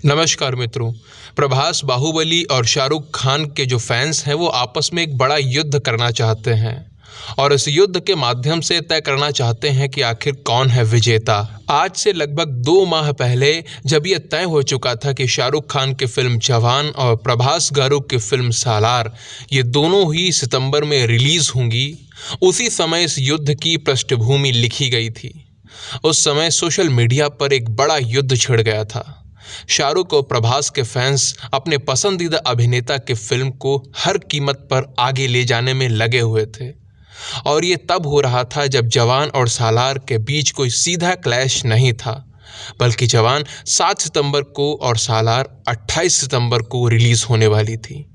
नमस्कार मित्रों। प्रभास, बाहुबली और शाहरुख खान के जो फैंस हैं वो आपस में एक बड़ा युद्ध करना चाहते हैं और इस युद्ध के माध्यम से तय करना चाहते हैं कि आखिर कौन है विजेता। आज से लगभग 2 माह पहले जब ये तय हो चुका था कि शाहरुख खान की फिल्म जवान और प्रभास गारू की फिल्म सालार ये दोनों ही सितंबर में रिलीज़ होंगी, उसी समय इस युद्ध की पृष्ठभूमि लिखी गई थी। उस समय सोशल मीडिया पर एक बड़ा युद्ध छिड़ गया था। शाहरुख और प्रभास के फैंस अपने पसंदीदा अभिनेता के फिल्म को हर कीमत पर आगे ले जाने में लगे हुए थे और ये तब हो रहा था जब जवान और सालार के बीच कोई सीधा क्लैश नहीं था, बल्कि जवान 7 सितंबर को और सालार 28 सितंबर को रिलीज़ होने वाली थी।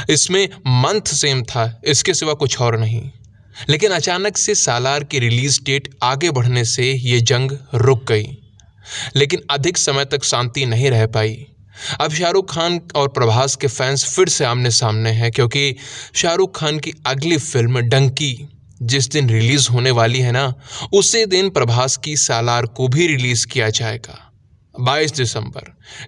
इसमें मंथ सेम था, इसके सिवा कुछ और नहीं। लेकिन अचानक से सालार की रिलीज़ डेट आगे बढ़ने से ये जंग रुक गई, लेकिन अधिक समय तक शांति नहीं रह पाई। अब शाहरुख खान और प्रभास के फैंस फिर से आमने सामने हैं, क्योंकि शाहरुख खान की अगली फिल्म डंकी जिस दिन रिलीज़ होने वाली है ना, उसी दिन प्रभास की सालार को भी रिलीज़ किया जाएगा। 22 दिसंबर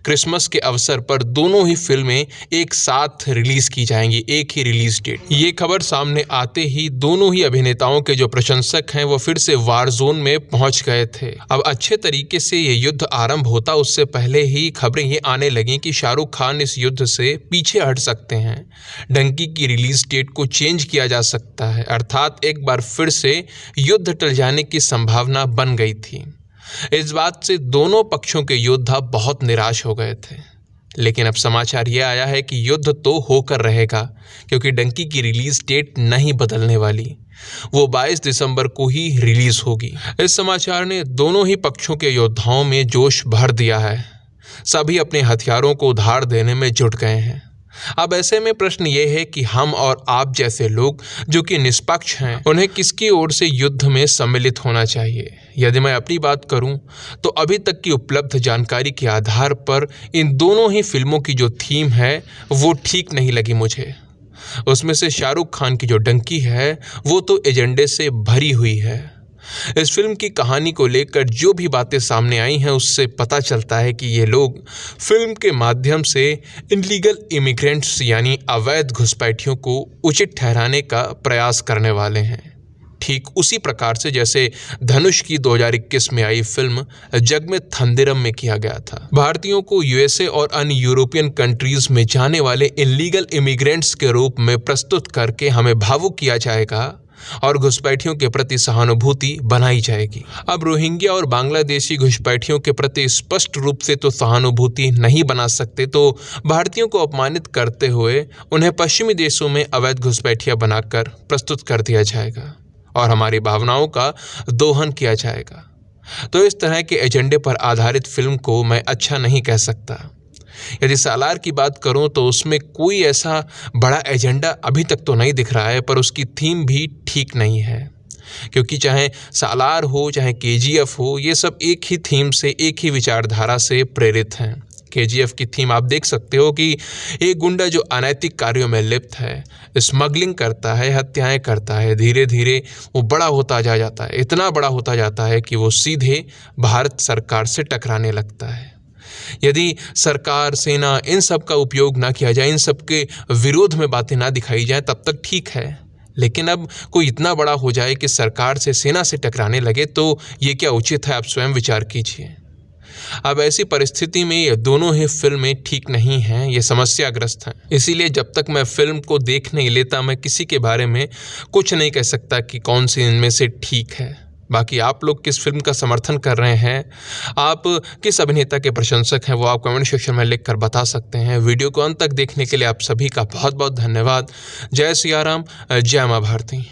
क्रिसमस के अवसर पर दोनों ही फिल्में एक साथ रिलीज़ की जाएंगी, एक ही रिलीज़ डेट। ये खबर सामने आते ही दोनों ही अभिनेताओं के जो प्रशंसक हैं वो फिर से वार जोन में पहुंच गए थे। अब अच्छे तरीके से ये युद्ध आरंभ होता उससे पहले ही खबरें ये आने लगीं कि शाहरुख खान इस युद्ध से पीछे हट सकते हैं, डंकी की रिलीज़ डेट को चेंज किया जा सकता है, अर्थात एक बार फिर से युद्ध टल जाने की संभावना बन गई थी। इस बात से दोनों पक्षों के योद्धा बहुत निराश हो गए थे। लेकिन अब समाचार यह आया है कि युद्ध तो होकर रहेगा, क्योंकि डंकी की रिलीज़ डेट नहीं बदलने वाली, वो 22 दिसंबर को ही रिलीज़ होगी। इस समाचार ने दोनों ही पक्षों के योद्धाओं में जोश भर दिया है। सभी अपने हथियारों को उधार देने में जुट गए हैं। अब ऐसे में प्रश्न ये है कि हम और आप जैसे लोग जो कि निष्पक्ष हैं, उन्हें किसकी ओर से युद्ध में सम्मिलित होना चाहिए। यदि मैं अपनी बात करूं तो अभी तक की उपलब्ध जानकारी के आधार पर इन दोनों ही फिल्मों की जो थीम है वो ठीक नहीं लगी मुझे। उसमें से शाहरुख खान की जो डंकी है वो तो एजेंडे से भरी हुई है। इस फिल्म की कहानी को लेकर जो भी बातें सामने आई हैं उससे पता चलता है कि ये लोग फिल्म के माध्यम से इनलीगल इमिग्रेंट्स यानी अवैध घुसपैठियों को उचित ठहराने का प्रयास करने वाले हैं, ठीक उसी प्रकार से जैसे धनुष की 2021 में आई फिल्म जगमेथंदिरम में किया गया था। भारतीयों को यूएसए और अन्य यूरोपियन कंट्रीज में जाने वाले इनलीगल इमिग्रेंट्स के रूप में प्रस्तुत करके हमें भावुक किया जाएगा और घुसपैठियों के प्रति सहानुभूति बनाई जाएगी। अब रोहिंग्या और बांग्लादेशी घुसपैठियों के प्रति स्पष्ट रूप से तो सहानुभूति नहीं बना सकते, तो भारतीयों को अपमानित करते हुए उन्हें पश्चिमी देशों में अवैध घुसपैठिया बनाकर प्रस्तुत कर दिया जाएगा और हमारी भावनाओं का दोहन किया जाएगा। तो इस तरह के एजेंडे पर आधारित फिल्म को मैं अच्छा नहीं कह सकता। यदि सालार की बात करूं तो उसमें कोई ऐसा बड़ा एजेंडा अभी तक तो नहीं दिख रहा है, पर उसकी थीम भी ठीक नहीं है, क्योंकि चाहे सालार हो चाहे केजीएफ हो, ये सब एक ही थीम से, एक ही विचारधारा से प्रेरित हैं। केजीएफ की थीम आप देख सकते हो कि एक गुंडा जो अनैतिक कार्यों में लिप्त है, स्मगलिंग करता है, हत्याएं करता है, धीरे धीरे वो बड़ा होता जाता है, इतना बड़ा होता जाता है कि वो सीधे भारत सरकार से टकराने लगता है। यदि सरकार, सेना, इन सब का उपयोग ना किया जाए, इन सब के विरोध में बातें ना दिखाई जाए, तब तक ठीक है। लेकिन अब कोई इतना बड़ा हो जाए कि सरकार से, सेना से टकराने लगे, तो ये क्या उचित है? आप स्वयं विचार कीजिए। अब ऐसी परिस्थिति में ये दोनों ही फिल्में ठीक नहीं हैं, ये समस्याग्रस्त हैं। इसीलिए जब तक मैं फिल्म को देख नहीं लेता, मैं किसी के बारे में कुछ नहीं कह सकता कि कौन सी इनमें से ठीक है। बाकी आप लोग किस फिल्म का समर्थन कर रहे हैं, आप किस अभिनेता के प्रशंसक हैं, वो आप कमेंट सेक्शन में लिख कर बता सकते हैं। वीडियो को अंत तक देखने के लिए आप सभी का बहुत बहुत धन्यवाद। जय सिया राम, जय माँ भारती।